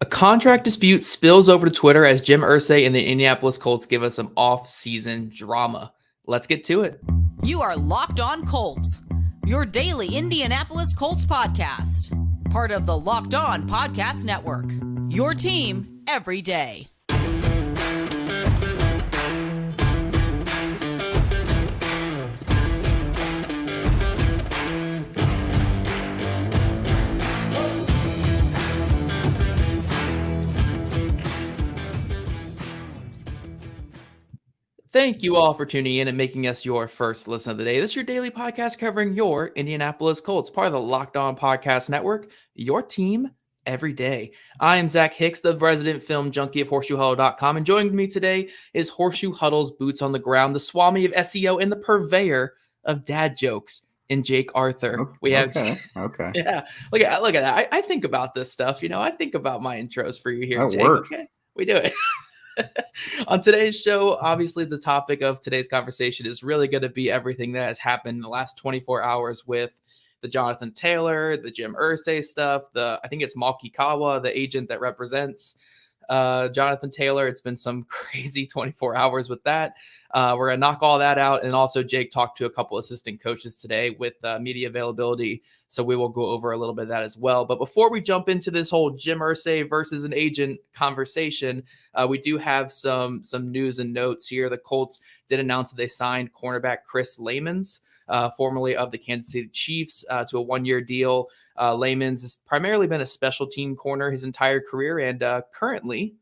A contract dispute spills over to Twitter as Jim Irsay and the Indianapolis Colts give us some off-season drama. Let's get to it. You are Locked On Colts, your daily Indianapolis Colts podcast. Part of the Locked On Podcast Network, your team every day. Thank you all for tuning in and making us your first listen of the day. This is your daily podcast covering your Indianapolis Colts, part of the Locked On Podcast Network, your team every day. I am Zach Hicks, the resident film junkie of HorseshoeHuddle.com, and joining me today is Horseshoe Huddle's boots on the ground, the Swami of SEO, and the purveyor of dad jokes in Jake Arthur. Okay. Yeah, look at that. I think about this stuff. I think about my intros for you here, That Jake. works. Okay? We do it. On today's show, obviously the topic of today's conversation is really going to be everything that has happened in the last 24 hours with the Jonathan Taylor, the Jim Irsay stuff, I think it's Malki Kawa, the agent that represents Jonathan Taylor. It's been some crazy 24 hours with that. We're going to knock all that out. And also Jake talked to a couple assistant coaches today with media availability. So we will go over a little bit of that as well. But before we jump into this whole Jim Irsay versus an agent conversation, we do have some news and notes here. The Colts did announce that they signed cornerback Chris Lamons, formerly of the Kansas City Chiefs, to a one-year deal. Lamons has primarily been a special team corner his entire career, and currently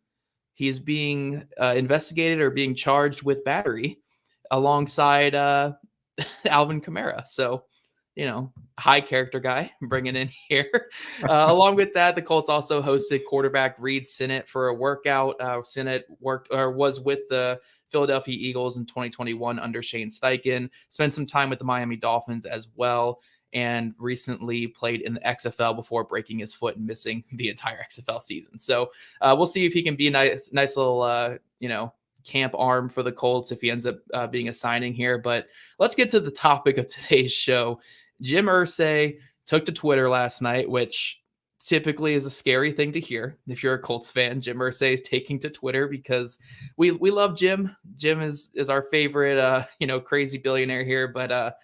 he's being investigated or being charged with battery alongside Alvin Kamara. So, high character guy bringing in here. Along with that, the Colts also hosted quarterback Reed Sinnett for a workout. Sinnett was with the Philadelphia Eagles in 2021 under Shane Steichen, spent some time with the Miami Dolphins as well, and recently played in the XFL before breaking his foot and missing the entire XFL season. So we'll see if he can be a nice little, camp arm for the Colts if he ends up being a signing here. But let's get to the topic of today's show. Jim Irsay took to Twitter last night, which typically is a scary thing to hear. If you're a Colts fan, Jim Irsay is taking to Twitter because we love Jim. Jim is our favorite, crazy billionaire here. But,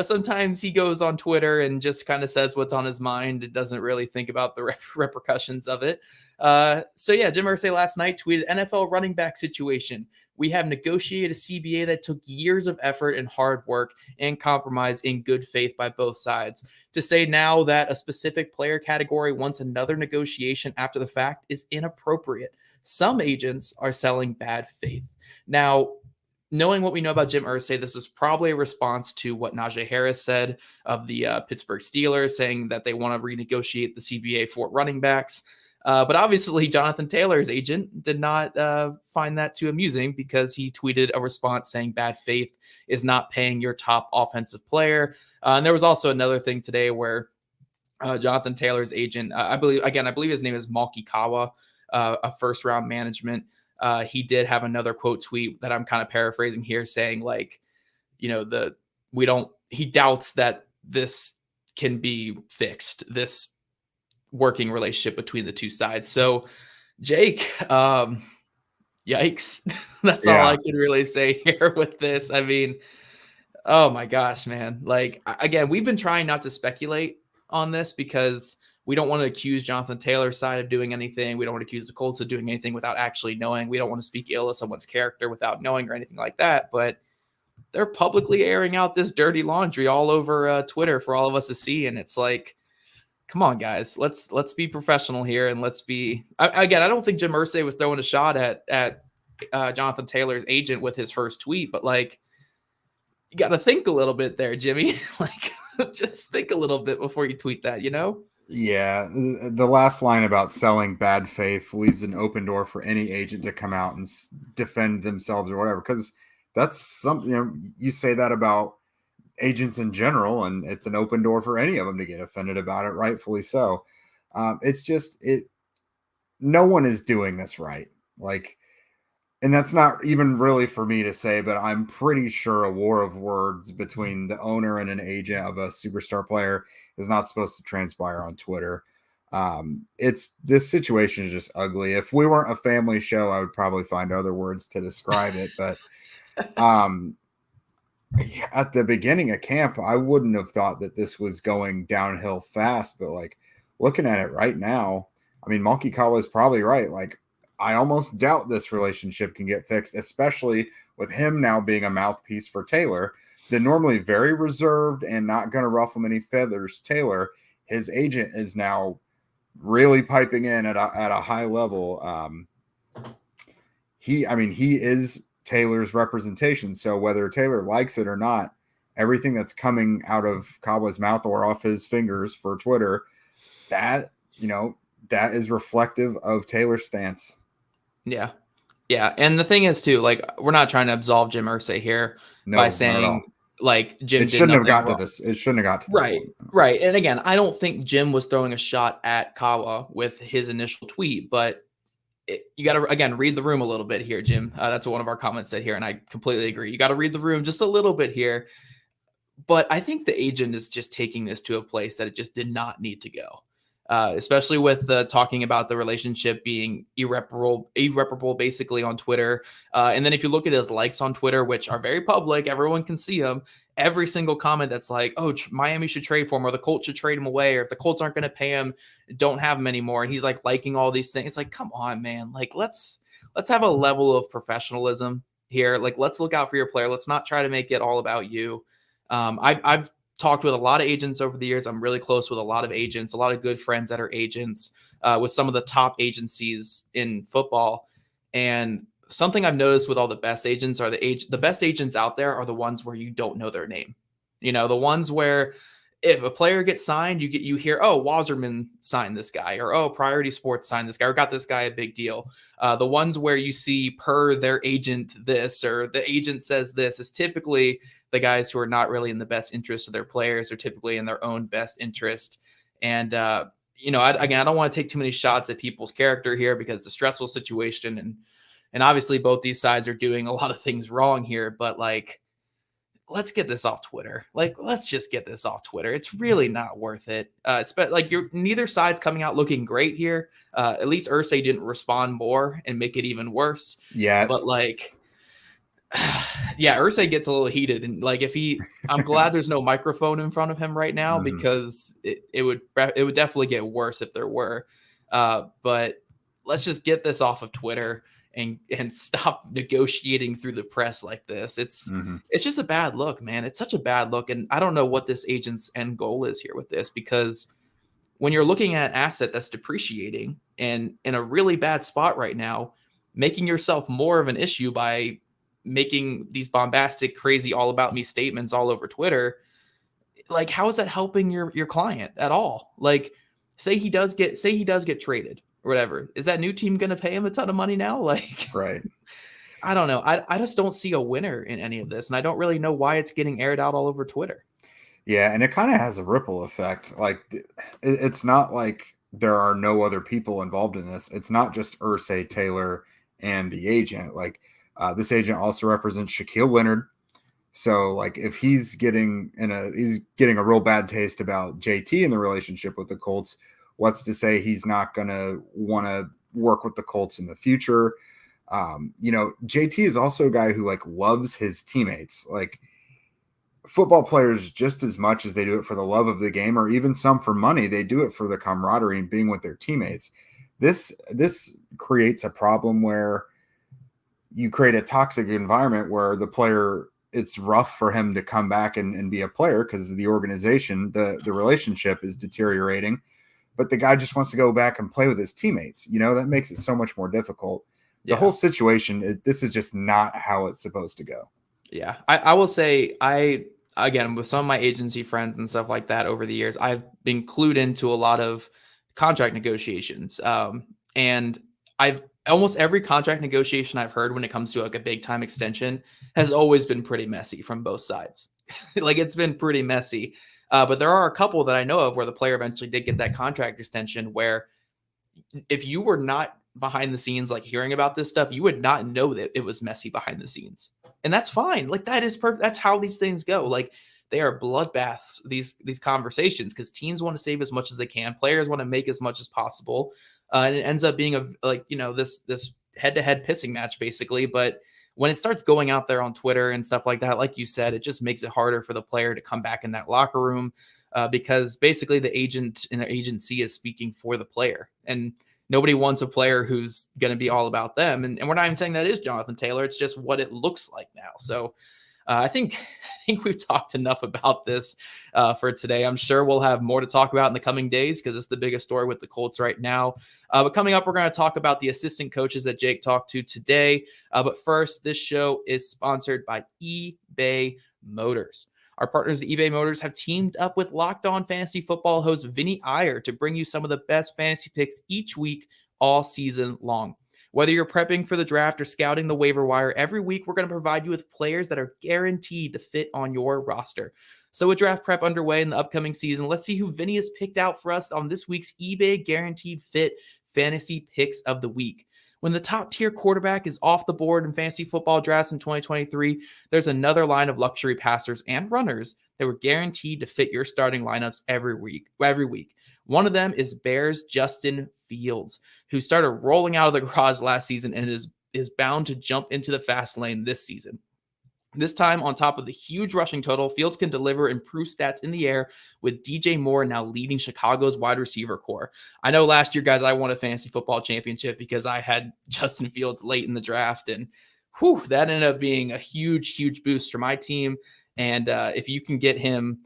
sometimes he goes on Twitter and just kind of says what's on his mind. It doesn't really think about the repercussions of it. Jim Irsay last night tweeted NFL running back situation. We have negotiated a CBA that took years of effort and hard work and compromise in good faith by both sides. To say now that a specific player category wants another negotiation after the fact is inappropriate. Some agents are selling bad faith. Now, knowing what we know about Jim Irsay, this was probably a response to what Najee Harris said of the Pittsburgh Steelers, saying that they want to renegotiate the CBA for running backs. But obviously, Jonathan Taylor's agent did not find that too amusing because he tweeted a response saying bad faith is not paying your top offensive player. And there was also another thing today where Jonathan Taylor's agent, I believe his name is Malki Kawa, a first-round management. He did have another quote tweet that I'm kind of paraphrasing here saying he doubts that this can be fixed, this working relationship between the two sides. So Jake, yikes. That's all I can really say here with this. I mean, oh my gosh, man. Again, we've been trying not to speculate on this because we don't want to accuse Jonathan Taylor's side of doing anything. We don't want to accuse the Colts of doing anything without actually knowing. We don't want to speak ill of someone's character without knowing or anything like that. But they're publicly airing out this dirty laundry all over Twitter for all of us to see. And it's like, come on, guys, let's be professional here. And let's be, again, I don't think Jim Irsay was throwing a shot at Jonathan Taylor's agent with his first tweet, but you got to think a little bit there, Jimmy. Just think a little bit before you tweet that, Yeah, the last line about selling bad faith leaves an open door for any agent to come out and defend themselves or whatever, because that's something, you say that about agents in general, and it's an open door for any of them to get offended about it, rightfully so. It's just, no one is doing this right. And that's not even really for me to say, but I'm pretty sure a war of words between the owner and an agent of a superstar player is not supposed to transpire on Twitter. This situation is just ugly. If we weren't a family show, I would probably find other words to describe it. But at the beginning of camp, I wouldn't have thought that this was going downhill fast. But like looking at it right now, I mean, Monkey Kawa is probably right. Like, I almost doubt this relationship can get fixed, especially with him now being a mouthpiece for Taylor. The normally very reserved and not going to ruffle many feathers Taylor, his agent is now really piping in at a high level. He is Taylor's representation. So whether Taylor likes it or not, everything that's coming out of Kawa's mouth or off his fingers for Twitter, that is reflective of Taylor's stance. Yeah. Yeah. And the thing is too, like, we're not trying to absolve Jim Irsay here by saying like Jim it shouldn't have gotten to this. It shouldn't have got to this right. point. Right. And again, I don't think Jim was throwing a shot at Kawa with his initial tweet, but you got to, again, read the room a little bit here, Jim. That's what one of our comments said here. And I completely agree. You got to read the room just a little bit here. But I think the agent is just taking this to a place that it just did not need to go. Especially with the talking about the relationship being irreparable basically on Twitter. And then if you look at his likes on Twitter, which are very public, everyone can see them. Every single comment that's like, oh, Miami should trade for him, or the Colts should trade him away, or if the Colts aren't going to pay him, don't have him anymore. And he's like liking all these things. It's like, come on, man. Like, let's have a level of professionalism here. Like, let's look out for your player. Let's not try to make it all about you. I've talked with a lot of agents over the years. I'm really close with a lot of agents, a lot of good friends that are agents with some of the top agencies in football. And something I've noticed with all the best agents are the best agents out there are the ones where you don't know their name. The ones where if a player gets signed, you hear, oh, Wasserman signed this guy, or oh, Priority Sports signed this guy, or got this guy a big deal. The ones where you see per their agent this, or the agent says this, is typically the guys who are not really in the best interest of their players. Are typically in their own best interest. And I don't want to take too many shots at people's character here because it's a stressful situation, and obviously both these sides are doing a lot of things wrong here. But like, let's get this off Twitter. Like, let's just get this off Twitter. It's really not worth it. Like, neither side's coming out looking great here. At least Irsay didn't respond more and make it even worse. Yeah. But like, yeah, Irsay gets a little heated, and like, I'm glad there's no microphone in front of him right now because it would definitely get worse if there were. But let's just get this off of Twitter and stop negotiating through the press like this. It's just a bad look, man. It's such a bad look. And I don't know what this agent's end goal is here with this, because when you're looking at an asset that's depreciating and in a really bad spot right now, making yourself more of an issue by making these bombastic, crazy, all about me statements all over Twitter, like, how is that helping your client at all? Like, say he does get traded or whatever, is that new team going to pay him a ton of money now? Like, right. I don't know. I just don't see a winner in any of this. And I don't really know why it's getting aired out all over Twitter. Yeah. And it kind of has a ripple effect. Like, it's not like there are no other people involved in this. It's not just Irsay, Taylor, and the agent. Like, this agent also represents Shaquille Leonard. So like, if he's getting a real bad taste about JT in the relationship with the Colts, what's to say he's not going to want to work with the Colts in the future? JT is also a guy who like loves his teammates. Like, football players, just as much as they do it for the love of the game, or even some for money, they do it for the camaraderie and being with their teammates. This creates a problem where you create a toxic environment where the player, it's rough for him to come back and be a player because the organization, the relationship is deteriorating, but the guy just wants to go back and play with his teammates. That makes it so much more difficult. The whole situation, this is just not how it's supposed to go. Yeah. I will say, again, with some of my agency friends and stuff like that over the years, I've been clued into a lot of contract negotiations. And almost every contract negotiation I've heard when it comes to like a big time extension has always been pretty messy from both sides. Like, it's been pretty messy. But there are a couple that I know of where the player eventually did get that contract extension, where if you were not behind the scenes, like hearing about this stuff, you would not know that it was messy behind the scenes. And that's fine. Like, that is perfect. That's how these things go. Like, they are bloodbaths, these conversations, because teams want to save as much as they can. Players want to make as much as possible. And it ends up being this head-to-head pissing match, basically. But when it starts going out there on Twitter and stuff like that, like you said, it just makes it harder for the player to come back in that locker room, because basically the agent and the agency is speaking for the player. And nobody wants a player who's going to be all about them. And we're not even saying that is Jonathan Taylor. It's just what it looks like now. So I think we've talked enough about this for today. I'm sure we'll have more to talk about in the coming days, because it's the biggest story with the Colts right now. But coming up, we're going to talk about the assistant coaches that Jake talked to today. But first, this show is sponsored by eBay Motors. Our partners at eBay Motors have teamed up with Locked On Fantasy Football host Vinny Iyer to bring you some of the best fantasy picks each week, all season long. Whether you're prepping for the draft or scouting the waiver wire, every week we're going to provide you with players that are guaranteed to fit on your roster. So with draft prep underway in the upcoming season, let's see who Vinny has picked out for us on this week's eBay Guaranteed Fit Fantasy Picks of the Week. When the top tier quarterback is off the board in fantasy football drafts in 2023, there's another line of luxury passers and runners that were guaranteed to fit your starting lineups every week. One of them is Bears' Justin Fields, who started rolling out of the garage last season and is bound to jump into the fast lane this season. This time, on top of the huge rushing total, Fields can deliver improved stats in the air, with DJ Moore now leading Chicago's wide receiver core. I know last year, guys, I won a fantasy football championship because I had Justin Fields late in the draft, and that ended up being a huge boost for my team. And if you can get him,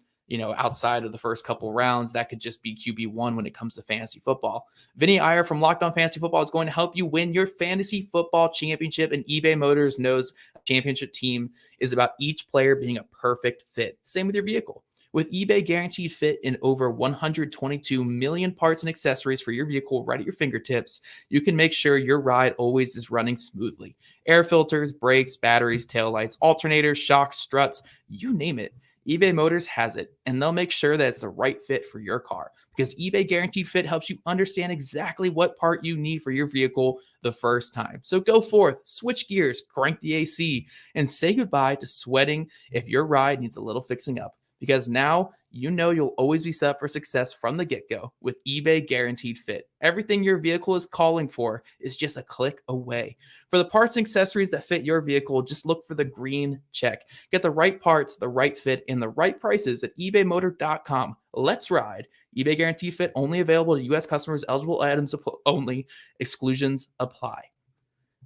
outside of the first couple rounds, that could just be QB1 when it comes to fantasy football. Vinny Iyer from Locked On Fantasy Football is going to help you win your fantasy football championship, and eBay Motors knows a championship team is about each player being a perfect fit. Same with your vehicle. With eBay Guaranteed Fit in over 122 million parts and accessories for your vehicle right at your fingertips, you can make sure your ride always is running smoothly. Air filters, brakes, batteries, taillights, alternators, shocks, struts, you name it. eBay Motors has it, and they'll make sure that it's the right fit for your car, because eBay Guaranteed Fit helps you understand exactly what part you need for your vehicle the first time. So go forth, switch gears, crank the AC, and say goodbye to sweating if your ride needs a little fixing up, because now you'll always be set up for success from the get-go with eBay Guaranteed Fit. Everything your vehicle is calling for is just a click away. For the parts and accessories that fit your vehicle, just look for the green check. Get the right parts, the right fit, and the right prices at ebaymotor.com. Let's ride. eBay Guaranteed Fit only available to U.S. customers, eligible items only. Exclusions apply.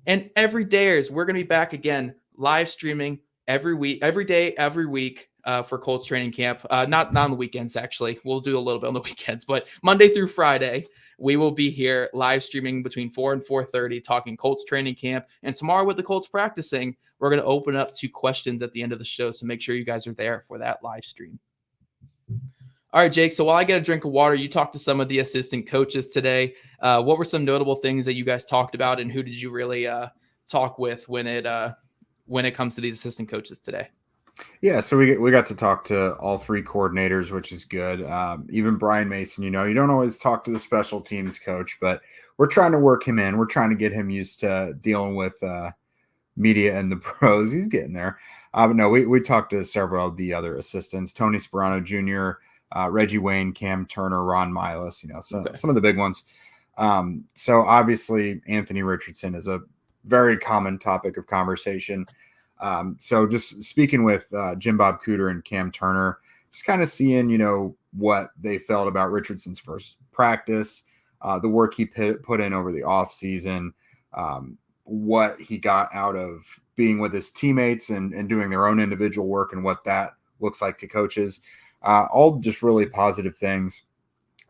And every dayers, we're going to be back again, live streaming every day, every week. For Colts training camp. Not on the weekends, actually. We'll do a little bit on the weekends, but Monday through Friday, we will be here live streaming between 4 and 4:30, talking Colts training camp. And tomorrow, with the Colts practicing, we're going to open up to questions at the end of the show. So make sure you guys are there for that live stream. All right, Jake. So while I get a drink of water, you talked to some of the assistant coaches today. What were some notable things that you guys talked about, and who did you really talk with when it comes to these assistant coaches today? Yeah, so we got to talk to all three coordinators, which is good. Even Brian Mason, you don't always talk to the special teams coach, but we're trying to work him in. We're trying to get him used to dealing with media and the pros. He's getting there. But no, we talked to several of the other assistants: Tony Sperano Jr., Reggie Wayne, Cam Turner, Ron Milas. Some of the big ones. So obviously, Anthony Richardson is a very common topic of conversation. So just speaking with Jim Bob Cooter and Cam Turner, just kind of seeing, what they felt about Richardson's first practice, the work he put in over the offseason, what he got out of being with his teammates and doing their own individual work, and what that looks like to coaches. All just really positive things.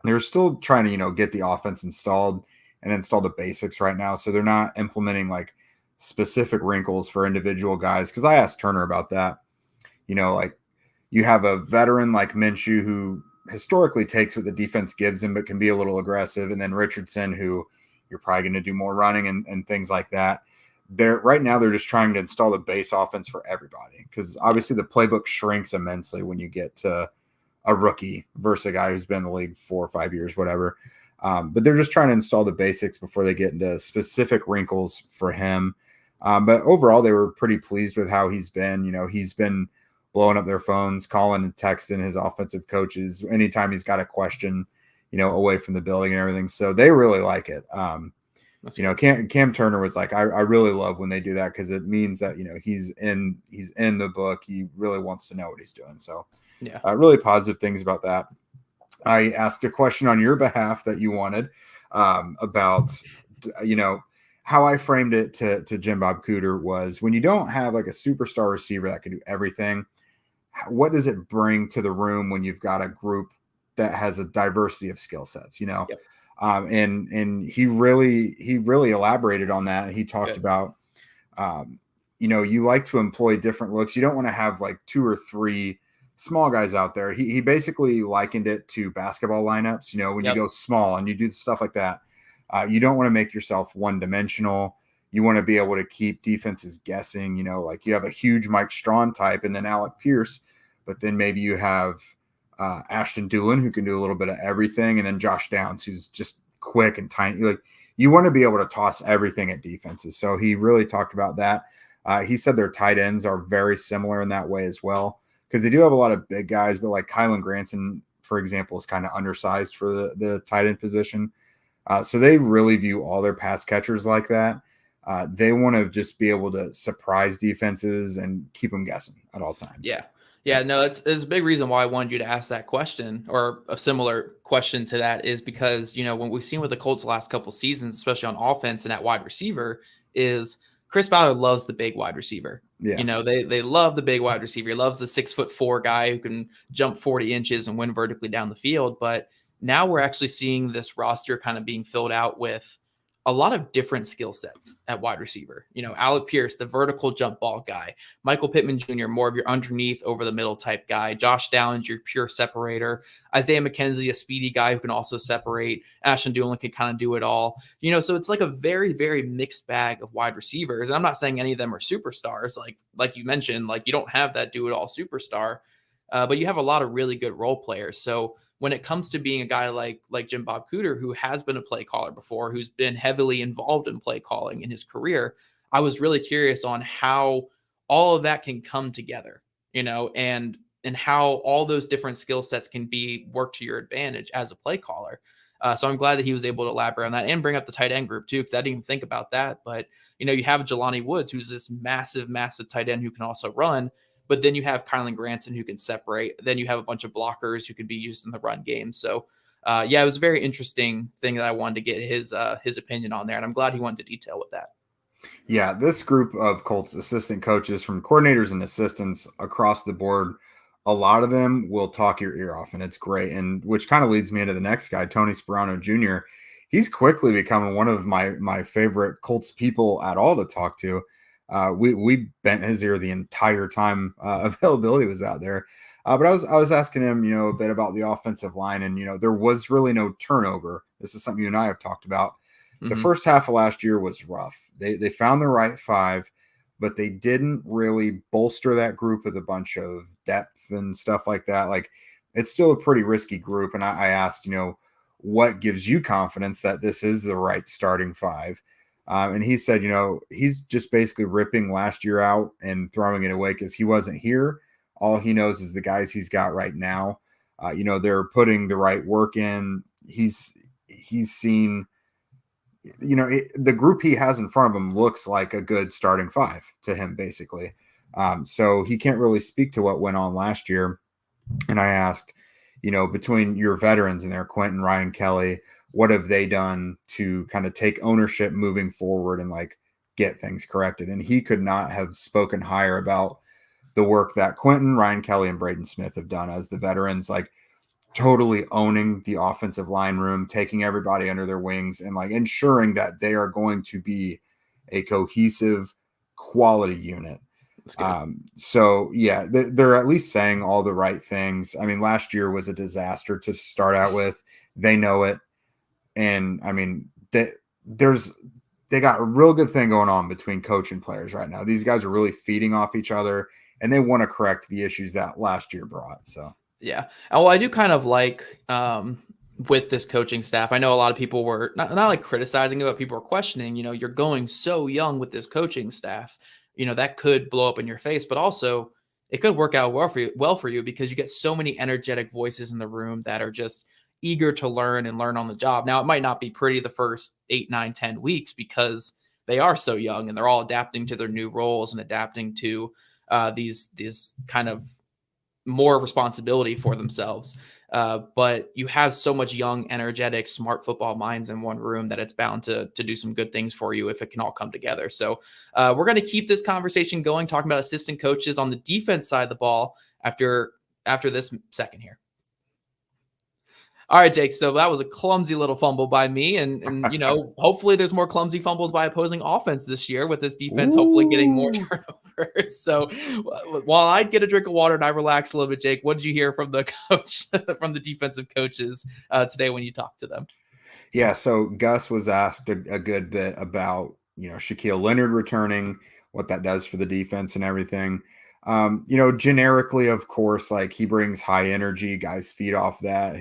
They're still trying to, get the offense installed and install the basics right now. So they're not implementing specific wrinkles for individual guys. Because I asked Turner about that. You have a veteran like Minshew who historically takes what the defense gives him, but can be a little aggressive. And then Richardson, who you're probably going to do more running and things like that. Right now they're just trying to install the base offense for everybody. Because obviously the playbook shrinks immensely when you get to a rookie versus a guy who's been in the league 4 or 5 years, whatever. But they're just trying to install the basics before they get into specific wrinkles for him. But overall, they were pretty pleased with how he's been. He's been blowing up their phones, calling and texting his offensive coaches anytime he's got a question, away from the building and everything. So they really like it. Cam Turner was like, I really love when they do that, because it means that, he's in the book. He really wants to know what he's doing. So yeah, really positive things about that. I asked a question on your behalf that you wanted about, how I framed it to Jim Bob Cooter was, when you don't have like a superstar receiver that can do everything, what does it bring to the room when you've got a group that has a diversity of skill sets, Yep. And he really elaborated on that. He talked about, you like to employ different looks. You don't want to have like 2 or 3 small guys out there. He basically likened it to basketball lineups. When you go small and you do stuff like that, you don't want to make yourself one-dimensional. You want to be able to keep defenses guessing. Like you have a huge Mike Strawn type and then Alec Pierce, but then maybe you have Ashton Doolin, who can do a little bit of everything, and then Josh Downs, who's just quick and tiny. Like you want to be able to toss everything at defenses. So he really talked about that. He said their tight ends are very similar in that way as well, because they do have a lot of big guys, but like Kylan Granson, for example, is kind of undersized for the tight end position. So they really view all their pass catchers like that. They want to just be able to surprise defenses and keep them guessing at all times. Yeah, no, it's a big reason why I wanted you to ask that question, or a similar question to that, is because, when we've seen with the Colts the last couple seasons, especially on offense and at wide receiver, is Chris Ballard loves the big wide receiver. Yeah. They love the big wide receiver. He loves the 6'4" guy who can jump 40 inches and win vertically down the field. But now we're actually seeing this roster kind of being filled out with a lot of different skill sets at wide receiver. Alec Pierce, the vertical jump ball guy. Michael Pittman Jr., more of your underneath over the middle type guy. Josh Downs, your pure separator. Isaiah McKenzie, a speedy guy who can also separate. Ashton Doolin can kind of do it all. So it's like a very, very mixed bag of wide receivers. And I'm not saying any of them are superstars. Like you mentioned, like you don't have that do it all superstar, but you have a lot of really good role players. So when it comes to being a guy like Jim Bob Cooter, who has been a play caller before, who's been heavily involved in play calling in his career, I was really curious on how all of that can come together, and how all those different skill sets can be worked to your advantage as a play caller. So I'm glad that he was able to elaborate on that and bring up the tight end group too, because I didn't even think about that. But, you have Jelani Woods, who's this massive, massive tight end who can also run. But then you have Kylan Granson who can separate. Then you have a bunch of blockers who can be used in the run game. So, it was a very interesting thing that I wanted to get his opinion on there. And I'm glad he went into detail with that. Yeah, this group of Colts assistant coaches, from coordinators and assistants across the board, a lot of them will talk your ear off, and it's great. And which kind of leads me into the next guy, Tony Sperano Jr. He's quickly becoming one of my favorite Colts people at all to talk to. We bent his ear the entire time availability was out there. But I was asking him, a bit about the offensive line, and, there was really no turnover. This is something you and I have talked about. Mm-hmm. The first half of last year was rough. They found the right 5, but they didn't really bolster that group with a bunch of depth and stuff like that. Like, it's still a pretty risky group. And I asked, what gives you confidence that this is the right starting 5? And he said, he's just basically ripping last year out and throwing it away because he wasn't here. All he knows is the guys he's got right now. They're putting the right work in. He's seen, the group he has in front of him looks like a good starting 5 to him, basically. So he can't really speak to what went on last year. And I asked, between your veterans in there, Quentin, Ryan Kelly, what have they done to kind of take ownership moving forward and like get things corrected? And he could not have spoken higher about the work that Quentin, Ryan Kelly, and Braden Smith have done as the veterans, like totally owning the offensive line room, taking everybody under their wings, and like ensuring that they are going to be a cohesive quality unit. So yeah, they're at least saying all the right things. I mean, last year was a disaster to start out with. They know it. And I mean, they got a real good thing going on between coach and players right now. These guys are really feeding off each other, and they want to correct the issues that last year brought. So yeah. Oh, I do kind of like with this coaching staff. I know a lot of people were not like criticizing it, but people were questioning, you're going so young with this coaching staff, that could blow up in your face. But also, it could work out well for you because you get so many energetic voices in the room that are just eager to learn and learn on the job. Now, it might not be pretty the first 8, 9, 10 weeks because they are so young and they're all adapting to their new roles and adapting to these kind of more responsibility for themselves. But you have so much young, energetic, smart football minds in one room that it's bound to do some good things for you if it can all come together. So we're going to keep this conversation going, talking about assistant coaches on the defense side of the ball after this second here. All right, Jake. So that was a clumsy little fumble by me. And hopefully there's more clumsy fumbles by opposing offense this year with this defense, hopefully getting more turnovers. So while I get a drink of water and I relax a little bit, Jake, what did you hear from the coach, from the defensive coaches today when you talked to them? Yeah. So Gus was asked a good bit about, Shaquille Leonard returning, what that does for the defense and everything. Generically, of course, like he brings high energy, guys feed off that.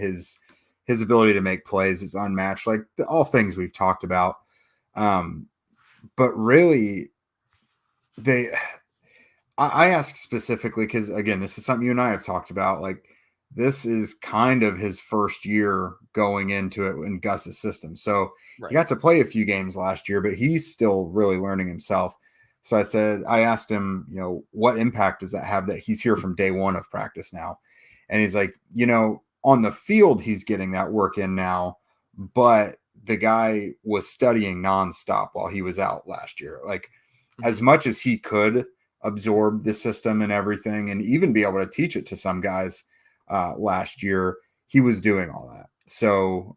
His ability to make plays is unmatched, like all things we've talked about. But really, I ask specifically because, again, this is something you and I have talked about. Like, this is kind of his first year going into it in Gus's system. So Right. He got to play a few games last year, but he's still really learning himself. So I asked him, what impact does that have that he's here from day one of practice now? And he's like, on the field, he's getting that work in now, but the guy was studying nonstop while he was out last year. Like, as much as he could absorb the system and everything, and even be able to teach it to some guys last year, he was doing all that. So,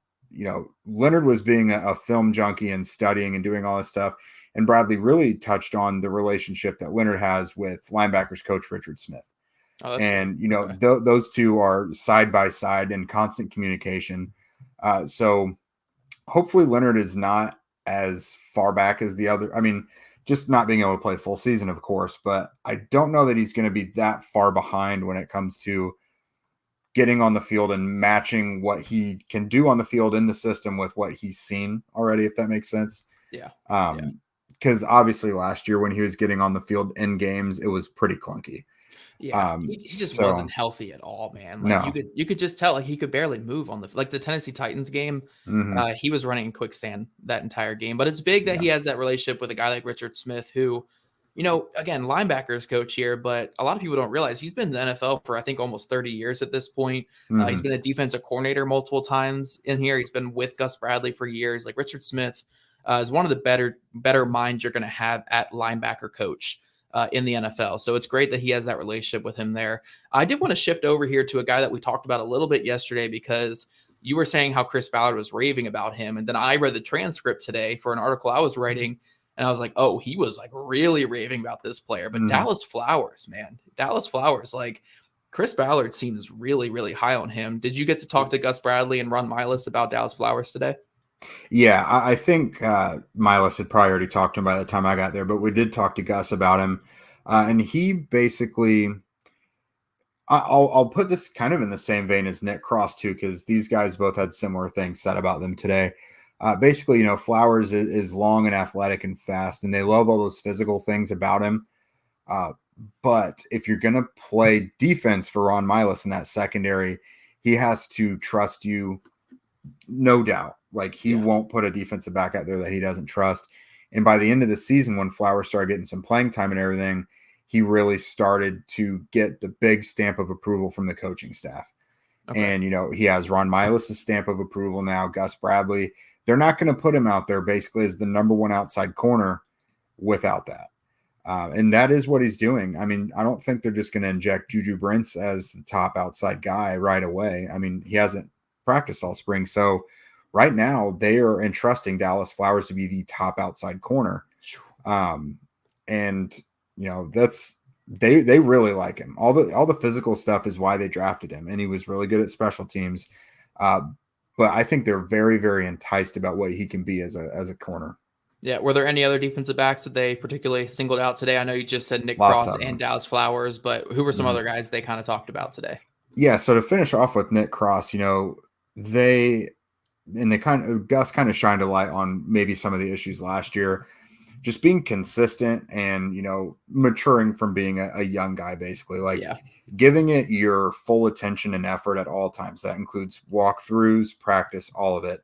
Leonard was being a film junkie and studying and doing all this stuff. And Bradley really touched on the relationship that Leonard has with linebackers coach Richard Smith. Oh, and cool. those two are side by side in constant communication. So hopefully Leonard is not as far back as the other. I mean, just not being able to play full season, of course, but I don't know that he's going to be that far behind when it comes to getting on the field and matching what he can do on the field in the system with what he's seen already, if that makes sense. Yeah. Because obviously last year when he was getting on the field in games, it was pretty clunky. Yeah, he just wasn't healthy at all, man. Like No. you could just tell, like he could barely move on the Tennessee Titans game. He was running in quicksand that entire game. But it's big that he has that relationship with a guy like Richard Smith, who, again, linebackers coach here, but a lot of people don't realize he's been in the NFL for I think almost 30 years at this point. He's been a defensive coordinator multiple times in here. He's been with Gus Bradley for years. Like Richard Smith is one of the better minds you're going to have at linebacker coach in the NFL. So it's great that he has that relationship with him there. I did want to shift over here to a guy that we talked about a little bit yesterday, because you were saying how Chris Ballard was raving about him. And then I read the transcript today for an article I was writing, and I was like, oh, he was like really raving about this player. But Dallas Flowers, like Chris Ballard seems really, really high on him. Did you get to talk to Gus Bradley and Ron Miles about Dallas Flowers today? Yeah, I think Miles had probably already talked to him by the time I got there, but we did talk to Gus about him. And he basically, I'll put this kind of in the same vein as Nick Cross too, because these guys both had similar things said about them today. Basically, Flowers is long and athletic and fast, and they love all those physical things about him. But if you're going to play defense for Ron Miles in that secondary, he has to trust you, no doubt. Like he won't put a defensive back out there that he doesn't trust. And by the end of the season, when Flowers started getting some playing time and everything, he really started to get the big stamp of approval from the coaching staff. Okay. And, he has Ron Miles' stamp of approval now, Gus Bradley. They're not going to put him out there basically as the number one outside corner without that. And that is what he's doing. I mean, I don't think they're just going to inject Juju Brents as the top outside guy right away. I mean, he hasn't practiced all spring. So right now they are entrusting Dallas Flowers to be the top outside corner. And that's, they really like him. All the physical stuff is why they drafted him. And he was really good at special teams. But I think they're very, very enticed about what he can be as a corner. Yeah. Were there any other defensive backs that they particularly singled out today? I know you just said Nick Cross and Dallas Flowers, but who were some other guys they kind of talked about today? Yeah. So to finish off with Nick Cross, Gus kind of shined a light on maybe some of the issues last year. just being consistent and, maturing from being a young guy, basically, like giving it your full attention and effort at all times. That includes walkthroughs, practice, all of it.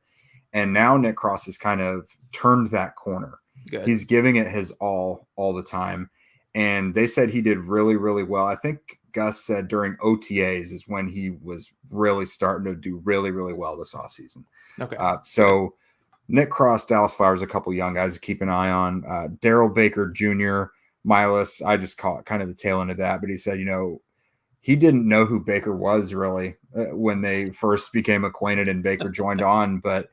And now Nick Cross has kind of turned that corner. Good. He's giving it his all the time. And they said he did really, really well. I think Gus said during OTAs is when he was really starting to do really, really well this offseason. Okay. So Nick Cross, Dallas Flowers, a couple young guys to keep an eye on. Daryl Baker Jr., Milas, I just call it kind of the tail end of that. But he said, he didn't know who Baker was really when they first became acquainted and Baker joined on. But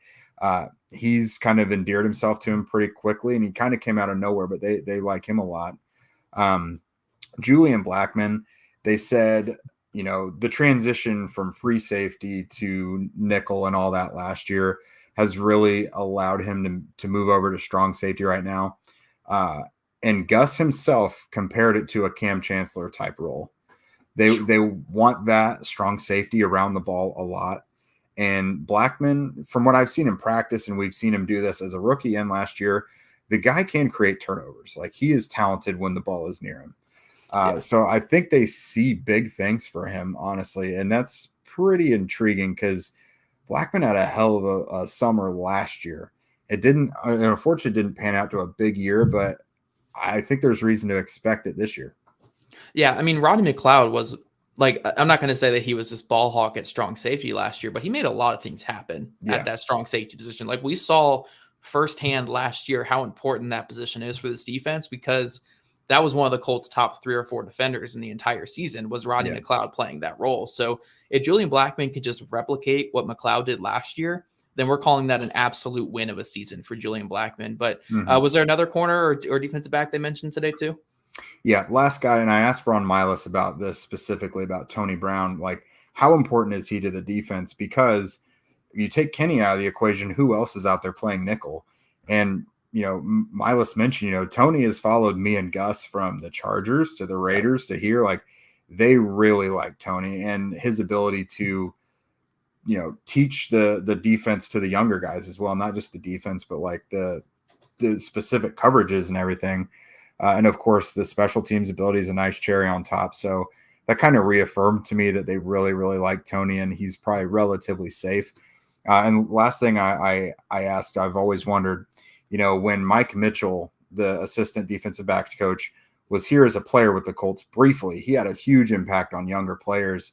he's kind of endeared himself to him pretty quickly, and he kind of came out of nowhere, but they like him a lot. Julian Blackmon, they said, the transition from free safety to nickel and all that last year has really allowed him to move over to strong safety right now. And Gus himself compared it to a Cam Chancellor type role. They want that strong safety around the ball a lot. And Blackmon, from what I've seen in practice, and we've seen him do this as a rookie and last year, the guy can create turnovers. Like, he is talented when the ball is near him. So I think they see big things for him, honestly. And that's pretty intriguing because Blackmon had a hell of a summer last year. Unfortunately, didn't pan out to a big year, but I think there's reason to expect it this year. Yeah. I mean, Rodney McLeod was, like, I'm not going to say that he was this ball hawk at strong safety last year, but he made a lot of things happen at that strong safety position. Like, we saw firsthand last year how important that position is for this defense, because that was one of the Colts' top 3 or 4 defenders in the entire season was Rodney McLeod playing that role. So if Julian Blackmon could just replicate what McLeod did last year, then we're calling that an absolute win of a season for Julian Blackmon. But was there another corner or defensive back they mentioned today too? Yeah, last guy, and I asked Ron Milas about this specifically about Tony Brown. Like, how important is he to the defense? Because you take Kenny out of the equation, who else is out there playing nickel? And, Milas mentioned, Tony has followed me and Gus from the Chargers to the Raiders to here. Like, they really like Tony and his ability to, teach the defense to the younger guys as well. Not just the defense, but like the specific coverages and everything. And of course, the special teams ability is a nice cherry on top. So that kind of reaffirmed to me that they really, really like Tony, and he's probably relatively safe. And last thing I asked, I've always wondered, when Mike Mitchell, the assistant defensive backs coach, was here as a player with the Colts briefly, he had a huge impact on younger players.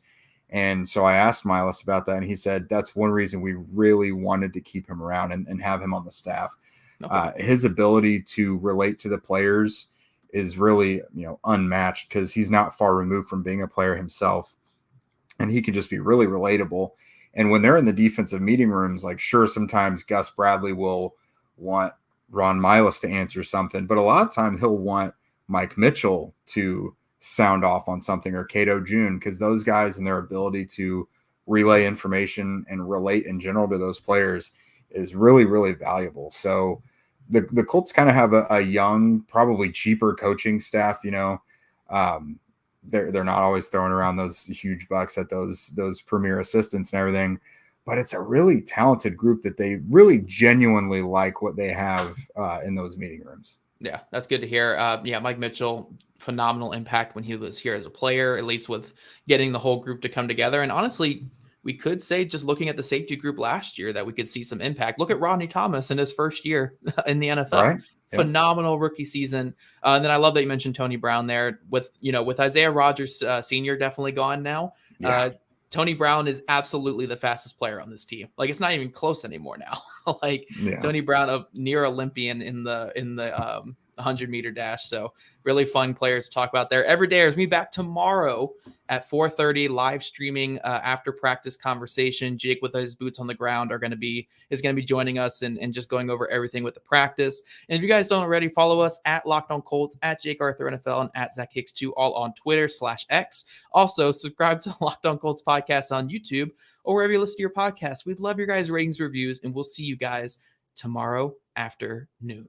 And so I asked Milas about that, and he said that's one reason we really wanted to keep him around and have him on the staff. Okay. His ability to relate to the players is really, unmatched, because he's not far removed from being a player himself, and he can just be really relatable. And when they're in the defensive meeting rooms, like, sure, sometimes Gus Bradley will want Ron Milas to answer something, but a lot of times he'll want Mike Mitchell to sound off on something, or Cato June, because those guys and their ability to relay information and relate in general to those players is really, really valuable. So the Colts kind of have a young, probably cheaper coaching staff. They're not always throwing around those huge bucks at those premier assistants and everything, but it's a really talented group that they really genuinely like what they have in those meeting rooms. Yeah, that's good to hear. Mike Mitchell, phenomenal impact when he was here as a player, at least with getting the whole group to come together. And honestly, we could say, just looking at the safety group last year, that we could see some impact. Look at Rodney Thomas in his first year in the NFL. Right. Yeah. Phenomenal rookie season. And then I love that you mentioned Tony Brown there with Isaiah Rodgers Sr. definitely gone now. Yeah. Tony Brown is absolutely the fastest player on this team. Like, it's not even close anymore now. Tony Brown, a near Olympian in the 100-meter dash. So really fun players to talk about there. Every day is me back tomorrow at 4:30, live streaming after practice conversation. Jake, with his boots on the ground, is going to be joining us and just going over everything with the practice. And if you guys don't already, follow us at Locked On Colts, at Jake Arthur NFL, and at Zach Hicks 2, all on Twitter/X. Also, subscribe to Locked On Colts podcast on YouTube or wherever you listen to your podcast. We'd love your guys' ratings, reviews, and we'll see you guys tomorrow afternoon.